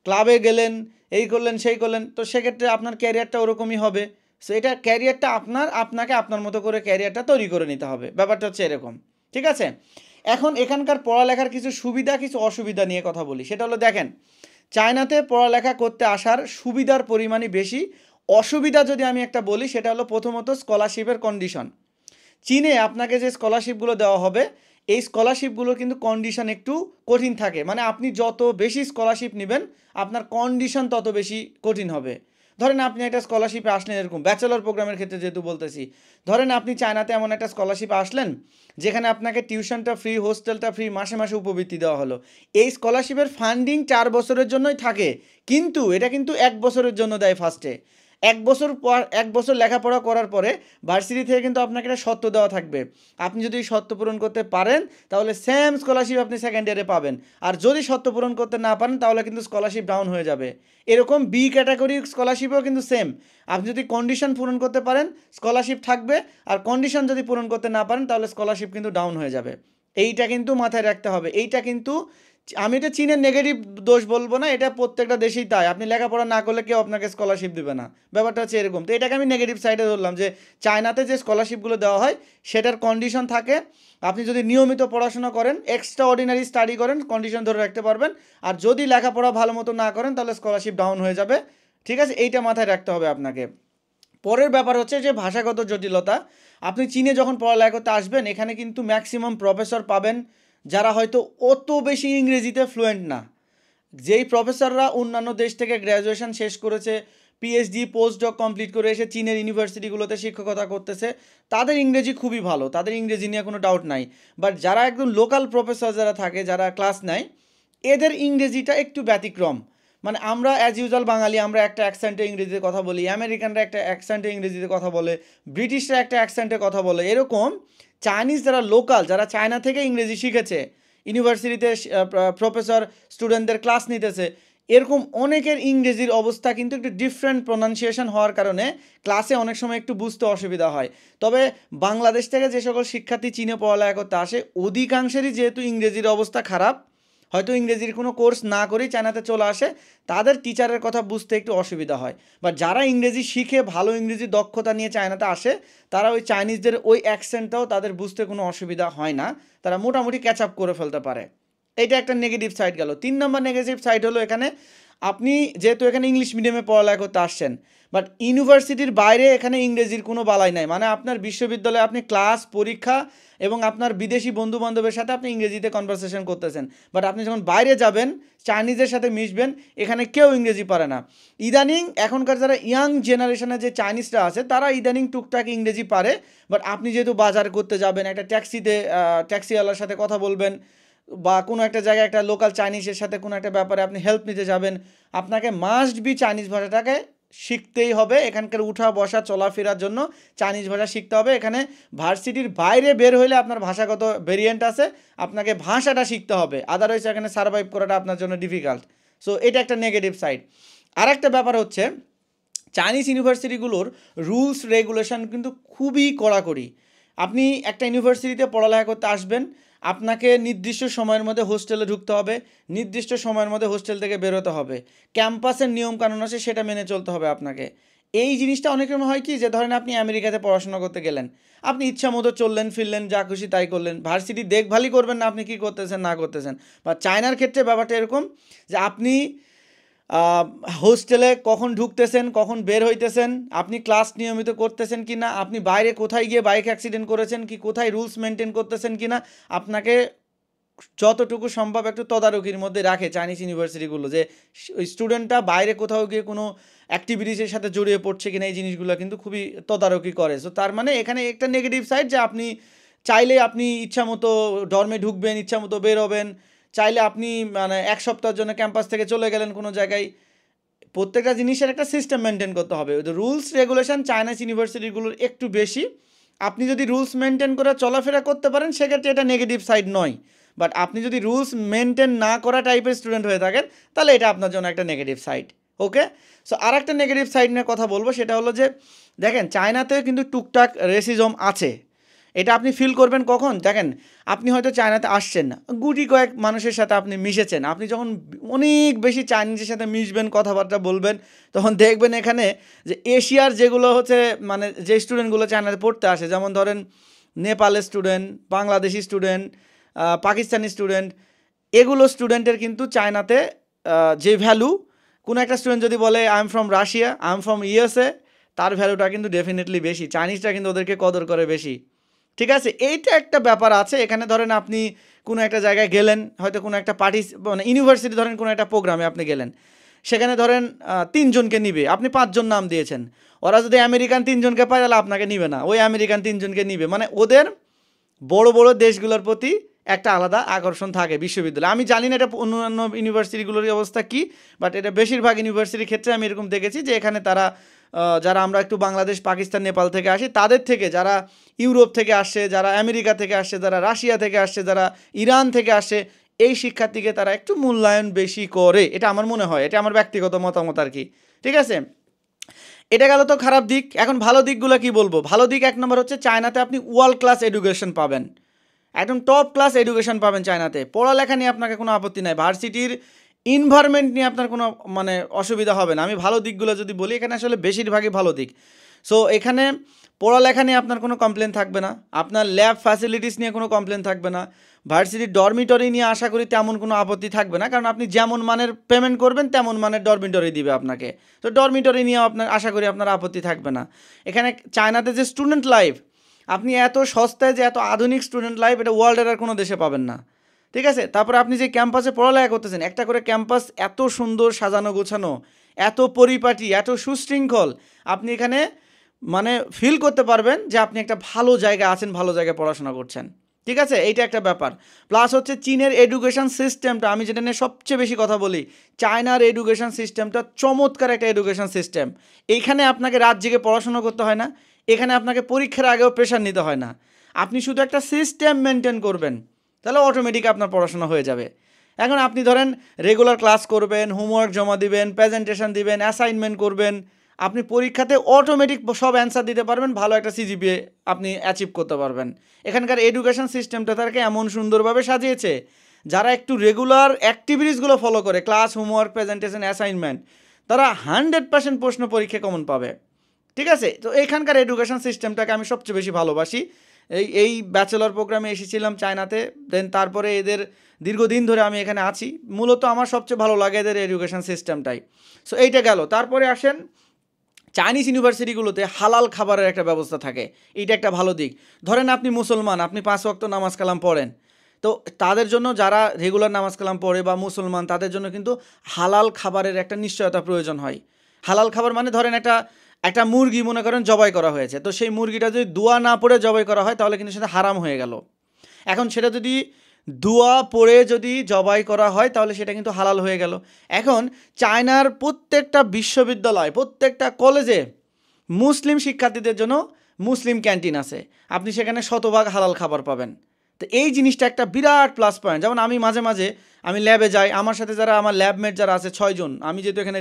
ক্লাবে গেলেন, এই করলেন সেই করলেন, তো সেক্ষেত্রে আপনার ক্যারিয়ারটা ওরকমই হবে। সো এটা ক্যারিয়ারটা আপনাকে আপনার মতো করে ক্যারিয়ারটা তৈরি করে নিতে হবে, ব্যাপারটা হচ্ছে এরকম, ঠিক আছে? এখন এখানকার পড়ালেখার কিছু সুবিধা কিছু অসুবিধা নিয়ে কথা বলি। সেটা হলো, দেখেন চায়নাতে পড়ালেখা করতে আসার সুবিধার পরিমাণই বেশি। অসুবিধা যদি আমি একটা বলি, সেটা হলো প্রথমত স্কলারশিপের কন্ডিশন। চীনে আপনাকে যে স্কলারশিপগুলো দেওয়া হবে, এই স্কলারশিপগুলোর কিন্তু কন্ডিশন একটু কঠিন থাকে, মানে আপনি যত বেশি স্কলারশিপ নেবেন আপনার কন্ডিশন তত বেশি কঠিন হবে। ধরেন আপনি একটা স্কলারশিপে আসলেন, এরকম ব্যাচেলর প্রোগ্রামের ক্ষেত্রে যেহেতু বলতেছি, ধরেন আপনি চায়নাতে এমন একটা স্কলারশিপে আসলেন যেখানে আপনাকে টিউশনটা ফ্রি, হোস্টেলটা ফ্রি, মাসে মাসে উপবৃত্তি দেওয়া হলো। এই স্কলারশিপের ফান্ডিং 4 বছরের জন্যই থাকে, কিন্তু এটা কিন্তু 1 বছরের জন্য দেয় ফার্স্টে। 1 বছর লেখাপড়া করার পরে ভার্সিটি থেকে কিন্তু আপনাকে একটা শর্ত দেওয়া থাকবে, আপনি যদি শর্ত পূরণ করতে পারেন তাহলে সেম স্কলারশিপ আপনি সেকেন্ড ইয়ারে পাবেন, আর যদি শর্ত পূরণ করতে না পারেন তাহলে কিন্তু স্কলারশিপ ডাউন হয়ে যাবে। এরকম বি ক্যাটাগরি স্কলারশিপও কিন্তু সেম, আপনি যদি কন্ডিশন পূরণ করতে পারেন স্কলারশিপ থাকবে, আর কন্ডিশন যদি পূরণ করতে না পারেন তাহলে স্কলারশিপ কিন্তু ডাউন হয়ে যাবে। এইটা কিন্তু মাথায় রাখতে হবে। এইটা কিন্তু আমি এটা চীনের নেগেটিভ দোষ বলবো না, এটা প্রত্যেকটা দেশেই তাই, আপনি লেখাপড়া না করলে কেউ আপনাকে স্কলারশিপ দেবে না, ব্যাপারটা হচ্ছে এরকম। তো এটাকে আমি নেগেটিভ সাইডে ধরলাম যে চায়নাতে যে স্কলারশিপগুলো দেওয়া হয় সেটার কন্ডিশন থাকে, আপনি যদি নিয়মিত পড়াশোনা করেন, এক্সট্রা অর্ডিনারি স্টাডি করেন, কন্ডিশন ধরে রাখতে পারবেন, আর যদি লেখাপড়া ভালো মতো না করেন তাহলে স্কলারশিপ ডাউন হয়ে যাবে, ঠিক আছে? এইটা মাথায় রাখতে হবে আপনাকে। পরের ব্যাপার হচ্ছে যে ভাষাগত জটিলতা। আপনি চীনে যখন পড়ালেখা করতে আসবেন, এখানে কিন্তু ম্যাক্সিমাম প্রফেসর পাবেন যারা হয়তো অত বেশি ইংরেজিতে ফ্লুয়েন্ট না। যেই প্রফেসররা অন্যান্য দেশ থেকে গ্র্যাজুয়েশন শেষ করেছে, পিএইচডি পোস্ট ডক কমপ্লিট করে এসে চীনের ইউনিভার্সিটিগুলোতে শিক্ষকতা করতেছে, তাদের ইংরেজি খুবই ভালো, তাদের ইংরেজি নিয়ে কোনো ডাউট নাই। বাট যারা একদম লোকাল প্রফেসর যারা থাকে, যারা ক্লাস নেয়, এদের ইংরেজিটা একটু ব্যতিক্রম। মানে আমরা অ্যাজ ইউজুয়াল বাঙালি, আমরা একটা অ্যাকসেন্টে ইংরেজিতে কথা বলি, আমেরিকানরা একটা অ্যাকসেন্টে ইংরেজিতে কথা বলে, ব্রিটিশরা একটা অ্যাকসেন্টে কথা বলে, এরকম চাইনিজ যারা লোকাল, যারা চায়না থেকে ইংরেজি শিখেছে, ইউনিভার্সিটিতে প্রফেসর স্টুডেন্টদের ক্লাস নিতেছে, এরকম অনেকের ইংরেজির অবস্থা কিন্তু একটু ডিফারেন্ট প্রনাউন্সিয়েশন হওয়ার কারণে ক্লাসে অনেক সময় একটু বুঝতে অসুবিধা হয়। তবে বাংলাদেশ থেকে যে সকল শিক্ষার্থী চীনে পড়ালেখা করতে আসে, অধিকাংশেরই যেহেতু ইংরেজির অবস্থা খারাপ, হয়তো ইংরেজির কোনো কোর্স না করেই চায়নাতে চলে আসে, তাদের টিচারের কথা বুঝতে একটু অসুবিধা হয়। বাট যারা ইংরেজি শিখে ভালো ইংরেজি দক্ষতা নিয়ে চায়নাতে আসে, তারা ওই চাইনিজদের ওই অ্যাকসেন্টটাও তাদের বুঝতে কোনো অসুবিধা হয় না, তারা মোটামুটি ক্যাচ আপ করে ফেলতে পারে। এইটা একটা নেগেটিভ সাইড গেল। 3 নম্বর নেগেটিভ সাইড হলো এখানে আপনি যেহেতু এখানে ইংলিশ মিডিয়ামে পড়ালেখা করতে আসছেন, বাট ইউনিভার্সিটির বাইরে এখানে ইংরেজির কোনো বালাই নাই। মানে আপনার বিশ্ববিদ্যালয়ে আপনি ক্লাস, পরীক্ষা এবং আপনার বিদেশি বন্ধু-বান্ধবের সাথে আপনি ইংরেজিতে কনভারসেশন করতেছেন। বাট আপনি যখন বাইরে যাবেন, চাইনিজের সাথে মিশবেন, এখানে কেউ ইংরেজি পারে না। ইদানিং এখনকার যারা ইয়াং জেনারেশনের যে চাইনিজরা আছে, তারা ইদানিং টুকটাক ইংরেজি পারে। বাট আপনি যেহেতু বাজার করতে যাবেন, একটা ট্যাক্সিতে ট্যাক্সিওয়ালার সাথে কথা বলবেন, বা কোনো একটা জায়গায় একটা লোকাল চাইনিজের সাথে কোনো একটা ব্যাপারে আপনি হেল্প নিতে যাবেন, আপনাকে মাস্ট বি চাইনিজ ভাষাটাকে শিখতেই হবে। এখানকার উঠা বসা চলাফেরার জন্য চাইনিজ ভাষা শিখতে হবে। এখানে ভার্সিটির বাইরে বের হইলে আপনার ভাষাগত ভেরিয়েন্ট আছে, আপনাকে ভাষাটা শিখতে হবে, আদারওয়াইজ এখানে সার্ভাইভ করাটা আপনার জন্য ডিফিকাল্ট। সো এটা একটা নেগেটিভ সাইড। আর একটা ব্যাপার হচ্ছে চাইনিজ ইউনিভার্সিটিগুলোর রুলস রেগুলেশন কিন্তু খুবই কড়াকড়ি। আপনি একটা ইউনিভার্সিটিতে পড়ালেখা করতে আসবেন, আপনাকে নির্দিষ্ট সময়ের মধ্যে হোস্টেলে ঢুকতে হবে, নির্দিষ্ট সময়ের মধ্যে হোস্টেল থেকে বেরোতে হবে, ক্যাম্পাসের নিয়মকানুন আছে সেটা মেনে চলতে হবে আপনাকে। এই জিনিসটা অনেক সময় হয় কি, যে ধরেন আপনি আমেরিকাতে পড়াশোনা করতে গেলেন, আপনি ইচ্ছা মতো চললেন ফিরলেন, যা খুশি তাই করলেন, ভার্সিটি দেখভালই করবেন না আপনি কী করতেছেন না করতেছেন। বা চায়নার ক্ষেত্রে ব্যাপারটা এরকম যে আপনি হোস্টেলে কখন ঢুকতেছেন, কখন বের হইতেছেন, আপনি ক্লাস নিয়মিত করতেছেন কি না, আপনি বাইরে কোথায় গিয়ে বাইক অ্যাক্সিডেন্ট করেছেন কি, কোথায় রুলস মেনটেন করতেছেন কি না, আপনাকে যতটুকু সম্ভব একটু তদারকির মধ্যে রাখে চাইনিজ ইউনিভার্সিটিগুলো, যে স্টুডেন্টটা বাইরে কোথাও গিয়ে কোনো অ্যাক্টিভিটিসের সাথে জড়িয়ে পড়ছে কিনা, এই জিনিসগুলো কিন্তু খুবই তদারকি করে। সো তার মানে এখানে একটা নেগেটিভ সাইড, যে আপনি চাইলে আপনি ইচ্ছা মতো ডর্মে ঢুকবেন, ইচ্ছা মতো বেরোবেন, চাইলে আপনি মানে এক সপ্তাহের জন্য ক্যাম্পাস থেকে চলে গেলেন কোনো জায়গায়। প্রত্যেকটা জিনিসের একটা সিস্টেম মেনটেন করতে হবে। রুলস রেগুলেশন চাইনিজ ইউনিভার্সিটিগুলোর একটু বেশি। আপনি যদি রুলস মেনটেন করে চলাফেরা করতে পারেন, সেক্ষেত্রে এটা নেগেটিভ সাইড নয়। বাট আপনি যদি রুলস মেনটেন না করা টাইপের স্টুডেন্ট হয়ে থাকেন, তাহলে এটা আপনার জন্য একটা নেগেটিভ সাইড। ওকে, সো আর একটা নেগেটিভ সাইড নিয়ে কথা বলবো, সেটা হলো যে দেখেন চায়নাতেও কিন্তু টুকটাক রেসিজম আছে। এটা আপনি ফিল করবেন কখন, দেখেন আপনি হয়তো চায়নাতে আসছেন না, গুটি কয়েক মানুষের সাথে আপনি মিশেছেন, আপনি যখন অনেক বেশি চাইনিজের সাথে মিশবেন, কথাবার্তা বলবেন, তখন দেখবেন এখানে যে এশিয়ার যেগুলো হচ্ছে মানে যে স্টুডেন্টগুলো চায়নাতে পড়তে আসে, যেমন ধরেন নেপালের student, Bangladeshi student, Pakistani student, এগুলো স্টুডেন্টের কিন্তু চায়নাতে যে ভ্যালু, কোনো একটা স্টুডেন্ট যদি বলে I am from Russia, I am from USA, তার ভ্যালুটা কিন্তু ডেফিনেটলি বেশি, চাইনিজটা কিন্তু ওদেরকে কদর করে বেশি। ঠিক আছে, এইটা একটা ব্যাপার আছে এখানে। ধরেন আপনি কোনো একটা জায়গায় গেলেন, হয়তো কোনো একটা পার্টি মানে ইউনিভার্সিটি, ধরেন কোনো একটা প্রোগ্রামে আপনি গেলেন, সেখানে ধরেন 3 জনকে নিবে, আপনি 5 জন নাম দিয়েছেন, ওরা যদি আমেরিকান 3 জনকে পায় তাহলে আপনাকে নিবে না, ওই আমেরিকান 3 জনকে নিবে। মানে ওদের বড় বড় দেশগুলোর প্রতি একটা আলাদা আকর্ষণ থাকে বিশ্ববিদ্যালয়ে। আমি জানি না এটা অন্যান্য ইউনিভার্সিটিগুলোর অবস্থা কী, বাট এটা বেশিরভাগ ইউনিভার্সিটির ক্ষেত্রে আমি এরকম দেখেছি যে এখানে তারা যারা আমরা একটু বাংলাদেশ, পাকিস্তান, নেপাল থেকে আসি, তাদের থেকে যারা ইউরোপ থেকে আসছে, যারা আমেরিকা থেকে আসছে, যারা রাশিয়া থেকে আসছে, যারা ইরান থেকে আসে, এই শিক্ষার্থীকে তারা একটু মূল্যায়ন বেশি করে, এটা আমার মনে হয়, এটা আমার ব্যক্তিগত মতামত আর কি। ঠিক আছে, এটা গেল তো খারাপ দিক। এখন ভালো দিকগুলো কি বলবো। ভালো দিক 1 নম্বর হচ্ছে চায়নাতে আপনি ওয়ার্ল্ড ক্লাস এডুকেশন পাবেন, একদম টপ ক্লাস এডুকেশন পাবেন চায়নাতে। পড়ালেখা নিয়ে আপনাকে কোনো আপত্তি নাই, ভার্সিটির ইনভায়রনমেন্ট নিয়ে আপনার কোনো মানে অসুবিধা হবে না। আমি ভালো দিকগুলো যদি বলি, এখানে আসলে বেশিরভাগই ভালো দিক। সো এখানে পড়ালেখা নিয়ে আপনার কোনো কমপ্লেন থাকবে না, আপনার ল্যাব ফ্যাসিলিটিস নিয়ে কোনো কমপ্লেন থাকবে না, ভার্সিটির ডরমিটরি নিয়ে আশা করি তেমন কোনো আপত্তি থাকবে না, কারণ আপনি যেমন মানের পেমেন্ট করবেন তেমন মানের ডরমিটরি দিবে আপনাকে। তো ডরমিটরি নিয়ে আপনার আশা করি আপনার আপত্তি থাকবে না। এখানে চায়নাতে যে স্টুডেন্ট লাইফ, আপনি এত সস্তায় যে এত আধুনিক স্টুডেন্ট লাইফ, এটা ওয়ার্ল্ডের আর কোনো দেশে পাবেন না। ঠিক আছে, তারপরে আপনি যে ক্যাম্পাসে পড়ালেখা করতেছেন, একটা করে ক্যাম্পাস এত সুন্দর সাজানো গোছানো, এত পরিপাটি, এত সুশৃঙ্খল, আপনি এখানে মানে ফিল করতে পারবেন যে আপনি একটা ভালো জায়গায় আছেন, ভালো জায়গায় পড়াশোনা করছেন। ঠিক আছে, এইটা একটা ব্যাপার। প্লাস হচ্ছে চীনের এডুকেশন সিস্টেমটা, আমি যেটা নিয়ে সবচেয়ে বেশি কথা বলি, চায়নার এডুকেশন সিস্টেমটা চমৎকার একটা এডুকেশন সিস্টেম। এইখানে আপনাকে রাত জেগে পড়াশোনা করতে হয় না, এখানে আপনাকে পরীক্ষার আগেও প্রেশার নিতে হয় না, আপনি শুধু একটা সিস্টেম মেনটেন করবেন, তাহলে অটোমেটিক আপনার পড়াশোনা হয়ে যাবে। এখন আপনি ধরেন রেগুলার ক্লাস করবেন, হোমওয়ার্ক জমা দিবেন, প্রেজেন্টেশন দিবেন, অ্যাসাইনমেন্ট করবেন, আপনি পরীক্ষাতে অটোমেটিক সব অ্যান্সার দিতে পারবেন, ভালো একটা সিজিপিএ আপনি অ্যাচিভ করতে পারবেন। এখানকার এডুকেশন সিস্টেমটা তাকে এমন সুন্দরভাবে সাজিয়েছে, যারা একটু রেগুলার অ্যাক্টিভিটিসগুলো ফলো করে, ক্লাস, হোমওয়ার্ক, প্রেজেন্টেশন, অ্যাসাইনমেন্ট, তারা 100% প্রশ্ন পরীক্ষা কমন পাবে। ঠিক আছে, তো এখানকার এডুকেশন সিস্টেমটাকে আমি সবচেয়ে বেশি ভালোবাসি, এই ব্যাচেলর প্রোগ্রামে এসেছিলাম চায়নাতে, দেন তারপরে এদের দীর্ঘদিন ধরে আমি এখানে আছি। মূলত আমার সবচেয়ে ভালো লাগে এদের এডুকেশন সিস্টেমটাই। সো এইটা গেল। তারপরে আসেন চাইনিজ ইউনিভার্সিটিগুলোতে হালাল খাবারের একটা ব্যবস্থা থাকে, এইটা একটা ভালো দিক। ধরেন আপনি মুসলমান, আপনি 5 ওয়াক্ত নামাজ কালাম পড়েন, তো তাদের জন্য যারা রেগুলার নামাজ কালাম পড়ে বা মুসলমান, তাদের জন্য কিন্তু হালাল খাবারের একটা নিশ্চয়তা প্রয়োজন হয়। হালাল খাবার মানে ধরেন একটা মুরগি মনে করেন জবাই করা হয়েছে, তো সেই মুরগিটা যদি দোয়া না পড়ে জবাই করা হয় তাহলে কিন্তু সেটা হারাম হয়ে গেল। এখন সেটা যদি দোয়া পড়ে যদি জবাই করা হয় তাহলে সেটা কিন্তু হালাল হয়ে গেল। এখন চায়নার প্রত্যেকটা বিশ্ববিদ্যালয়, প্রত্যেকটা কলেজে মুসলিম শিক্ষার্থীদের জন্য মুসলিম ক্যান্টিন আছে, আপনি সেখানে শতভাগ হালাল খাবার পাবেন। তো এই জিনিসটা একটা বিরাট প্লাস পয়েন্ট। যেমন আমি মাঝে মাঝে আমি ল্যাবে যাই, আমার সাথে যারা আমার ল্যাবমেট যারা আছে 6 জন, আমি যেহেতু এখানে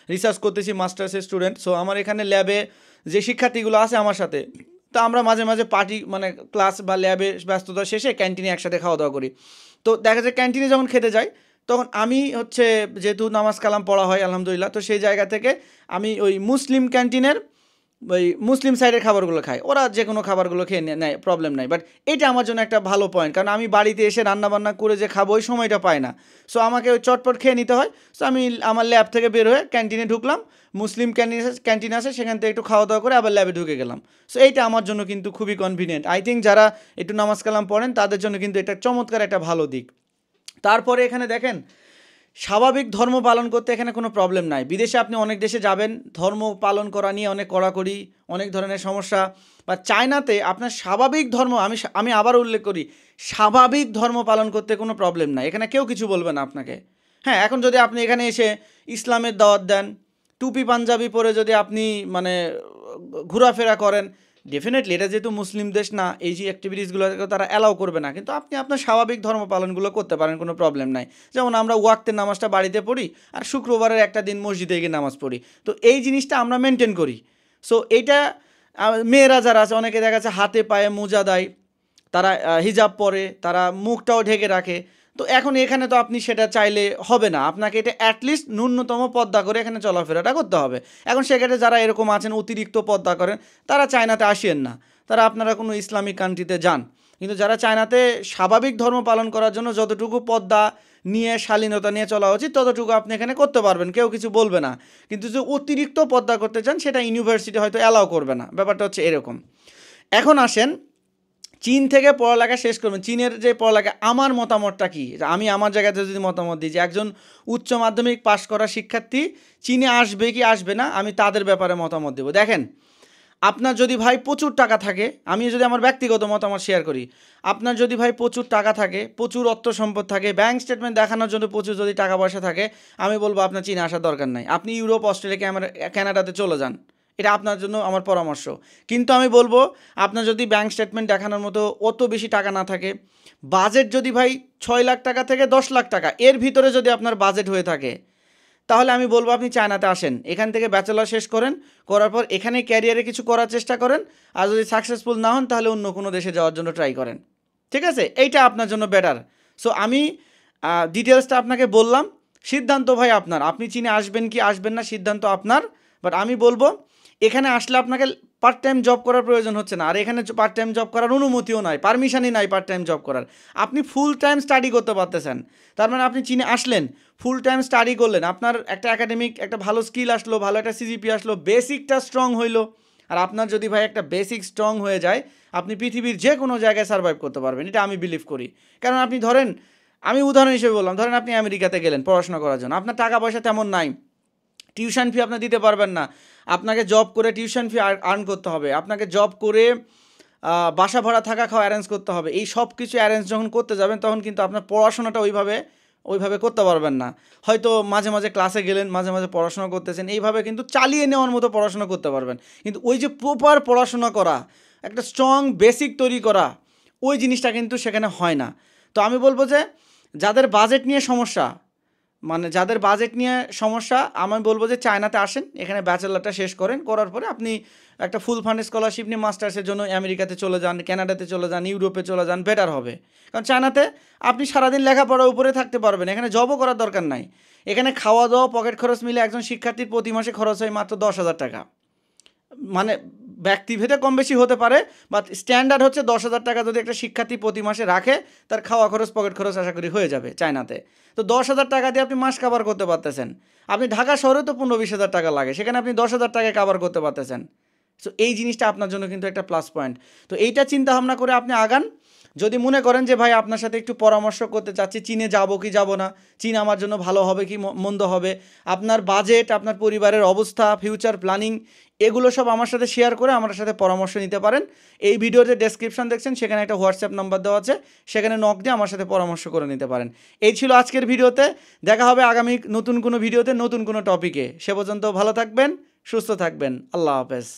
রিসার্চ করতেছি, মাস্টার্সের স্টুডেন্ট, সো আমার এখানে ল্যাবে যে শিক্ষার্থীগুলো আছে আমার সাথে, তো আমরা মাঝে মাঝে পার্টি মানে ক্লাস বা ল্যাবে ব্যস্ততা শেষে ক্যান্টিনে একসাথে খাওয়া দাওয়া করি। তো দেখা যায় ক্যান্টিনে যখন খেতে যাই তখন আমি যেহেতু নামাজ কালাম পড়া হয় আলহামদুলিল্লাহ, তো সেই জায়গা থেকে আমি ওই মুসলিম ক্যান্টিনের ওই মুসলিম সাইডের খাবারগুলো খাই। ওরা যে কোনো খাবারগুলো খেয়ে নেয়, প্রবলেম নাই। বাট এটা আমার জন্য একটা ভালো পয়েন্ট, কারণ আমি বাড়িতে এসে রান্নাবান্না করে যে খাবো ওই সময়টা পাই না। সো আমাকে ওই চটপট খেয়ে নিতে হয়। সো আমি আমার ল্যাব থেকে বের হয়ে ক্যান্টিনে ঢুকলাম, মুসলিম ক্যান্টিন আছে, সেখান থেকে একটু খাওয়া দাওয়া করে আবার ল্যাবে ঢুকে গেলাম। সো এইটা আমার জন্য কিন্তু খুবই কনভিনিয়েন্ট। আই থিঙ্ক যারা একটু নামাজ কালাম পড়েন তাদের জন্য কিন্তু এটা চমৎকার একটা ভালো দিক। তারপরে এখানে দেখেন স্বাভাবিক ধর্ম পালন করতে এখানে কোনো প্রবলেম নাই। বিদেশে আপনি অনেক দেশে যাবেন, ধর্ম পালন করা নিয়ে অনেক কড়াকড়ি, অনেক ধরনের সমস্যা। বা চায়নাতে আপনার স্বাভাবিক ধর্ম, আমি আবার উল্লেখ করি, স্বাভাবিক ধর্ম পালন করতে কোনো প্রবলেম নাই, এখানে কেউ কিছু বলবে না আপনাকে। হ্যাঁ, এখন যদি আপনি এখানে এসে ইসলামের দাওয়াত দেন, টুপি পাঞ্জাবি পরে যদি আপনি মানে ঘোরাফেরা করেন, ডেফিনেটলি এটা যেহেতু মুসলিম দেশ না, এই যে অ্যাক্টিভিটিসগুলো তারা অ্যালাউ করবে না, কিন্তু আপনি আপনার স্বাভাবিক ধর্ম পালনগুলো করতে পারেন, কোনো প্রবলেম নাই। যেমন আমরা ওয়াক্তের নামাজটা বাড়িতে পড়ি আর শুক্রবারের একটা দিন মসজিদে গিয়ে নামাজ পড়ি, তো এই জিনিসটা আমরা মেনটেন করি। সো এইটা মেয়েরা যারা আছে অনেকে দেখা যাচ্ছে হাতে পায়ে মোজা দেয়, তারা হিজাব পরে, তারা মুখটাও ঢেকে রাখে। তো এখন এখানে তো আপনি সেটা চাইলে হবে না, আপনাকে এটা অ্যাটলিস্ট ন্যূনতম পর্দা করে এখানে চলাফেরাটা করতে হবে। এখন সেক্ষেত্রে যারা এরকম আছেন অতিরিক্ত পর্দা করেন, তারা চায়নাতে আসেন না, তারা আপনারা কোনো ইসলামিক কান্ট্রিতে যান। কিন্তু যারা চায়নাতে স্বাভাবিক ধর্ম পালন করার জন্য যতটুকু পর্দা নিয়ে শালীনতা নিয়ে চলা উচিত ততটুকু আপনি এখানে করতে পারবেন, কেউ কিছু বলবে না। কিন্তু যে অতিরিক্ত পর্দা করতে চান সেটা ইউনিভার্সিটি হয়তো অ্যালাউ করবে না, ব্যাপারটা হচ্ছে এরকম। এখন আসেন চীন থেকে পড়ালেখা শেষ করবেন, চীনের যে পড়ালেখা, আমার মতামতটা কি, আমি আমার জায়গাতে যদি মতামত দিই যে একজন উচ্চ মাধ্যমিক পাশ করা শিক্ষার্থী চীনে আসবে কি আসবে না, আমি তাদের ব্যাপারে মতামত দেবো। দেখেন, আপনার যদি ভাই প্রচুর টাকা থাকে, আমি যদি আমার ব্যক্তিগত মতামত শেয়ার করি, আপনার যদি ভাই প্রচুর টাকা থাকে, প্রচুর অর্থ সম্পদ থাকে, ব্যাঙ্ক স্টেটমেন্ট দেখানোর জন্য প্রচুর যদি টাকা পয়সা থাকে, আমি বলবো আপনার চীনে আসার দরকার নাই, আপনি ইউরোপ, অস্ট্রেলিয়া, কানাডাতে চলে যান, এটা আপনার জন্য আমার পরামর্শ। কিন্তু আমি বলবো আপনার যদি ব্যাঙ্ক স্টেটমেন্ট দেখানোর মতো অত বেশি টাকা না থাকে, বাজেট যদি ভাই 6 লাখ টাকা থেকে 10 লাখ টাকা এর ভিতরে যদি আপনার বাজেট হয়ে থাকে, তাহলে আমি বলবো আপনি চায়নাতে আসেন, এখান থেকে ব্যাচেলর শেষ করেন, করার পর এখানে ক্যারিয়ারে কিছু করার চেষ্টা করেন, আর যদি সাকসেসফুল না হন তাহলে অন্য কোনো দেশে যাওয়ার জন্য ট্রাই করেন। ঠিক আছে, এইটা আপনার জন্য বেটার। সো আমি ডিটেলসটা আপনাকে বললাম, সিদ্ধান্ত ভাই আপনার, আপনি চীনে আসবেন কি আসবেন না সিদ্ধান্ত আপনার। বাট আমি বলবো এখানে আসলে আপনাকে পার্ট টাইম জব করার প্রয়োজন হচ্ছে না, আর এখানে পার্ট টাইম জব করার অনুমতিও নাই, পারমিশনই নাই পার্ট টাইম জব করার। আপনি ফুল টাইম স্টাডি করতে পারতেছেন, তার মানে আপনি চীনে আসলেন, ফুল টাইম স্টাডি করলেন, আপনার একটা একাডেমিক একটা ভালো স্কিল আসলো, ভালো একটা সিজিপি আসলো, বেসিকটা স্ট্রং হইলো। আর আপনার যদি ভাই একটা বেসিক স্ট্রং হয়ে যায়, আপনি পৃথিবীর যে কোনো জায়গায় সার্ভাইভ করতে পারবেন, এটা আমি বিলিভ করি। কারণ আপনি ধরেন, আমি উদাহরণ হিসেবে বললাম, ধরেন আপনি আমেরিকাতে গেলেন পড়াশোনা করার জন্য, আপনার টাকা পয়সা তেমন নাই, টিউশন ফি আপনি দিতে পারবেন না, আপনাকে জব করে টিউশন ফি আর্ন করতে হবে, আপনাকে জব করে বাসা ভাড়া থাকা খাওয়া অ্যারেঞ্জ করতে হবে। এই সব কিছু অ্যারেঞ্জ যখন করতে যাবেন তখন কিন্তু আপনার পড়াশোনাটা ওইভাবে করতে পারবেন না। হয়তো মাঝে মাঝে ক্লাসে গেলেন, মাঝে মাঝে পড়াশোনা করতেছেন, এইভাবে কিন্তু চালিয়ে নেওয়ার মতো পড়াশোনা করতে পারবেন। কিন্তু ওই যে প্রপার পড়াশোনা করা, একটা স্ট্রং বেসিক তৈরি করা, ওই জিনিসটা কিন্তু সেখানে হয় না। তো আমি বলবো যে যাদের বাজেট নিয়ে সমস্যা, আমি বলবো যে চায়নাতে আসেন, এখানে ব্যাচেলারটা শেষ করেন, করার পরে আপনি একটা ফুল ফান্ড স্কলারশিপ নিয়ে মাস্টার্সের জন্য আমেরিকাতে চলে যান, কানাডাতে চলে যান, ইউরোপে চলে যান, বেটার হবে। কারণ চায়নাতে আপনি সারাদিন লেখাপড়ার উপরে থাকতে পারবেন, এখানে জবও করার দরকার নাই। এখানে খাওয়া দাওয়া পকেট খরচ মিলে একজন শিক্ষার্থীর প্রতি মাসে খরচ হয় মাত্র 10,000 টাকা, মানে ব্যক্তিভেদে কম বেশি হতে পারে, বাট স্ট্যান্ডার্ড হচ্ছে 10,000 টাকা যদি একটা শিক্ষার্থী প্রতি মাসে রাখে, তার খাওয়া খরচ পকেট খরচ আশা করি হয়ে যাবে চায়নাতে। তো 10,000 টাকা দিয়ে আপনি মাস কাভার করতে পারতেছেন। আপনি ঢাকা শহরে তো 15-20 হাজার টাকা লাগে, সেখানে আপনি 10,000 টাকায় কাভার করতে পারতেছেন। সো এই জিনিসটা আপনার জন্য কিন্তু একটা প্লাস পয়েন্ট। তো এইটা চিন্তা ভাবনা করে আপনি আগান। যদি মনে করেন যে ভাই আপনার সাথে একটু পরামর্শ করতে চাচ্ছি, চীনে যাব কি যাব না, চীন আমার জন্য ভালো হবে কি মন্দ হবে, আপনার বাজেট, আপনার পরিবারের অবস্থা, ফিউচার প্ল্যানিং, এগুলো সব আমার সাথে শেয়ার করে আমার সাথে পরামর্শ নিতে পারেন। এই ভিডিওতে ডেসক্রিপশন দেখছেন, সেখানে একটা হোয়াটসঅ্যাপ নাম্বার দেওয়া আছে, সেখানে নক দিয়ে আমার সাথে পরামর্শ করে নিতে পারেন। এই ছিল আজকের ভিডিওতে। দেখা হবে আগামী নতুন কোনো ভিডিওতে নতুন কোনো টপিকে। সে পর্যন্ত ভালো থাকবেন, সুস্থ থাকবেন। আল্লাহ হাফেজ।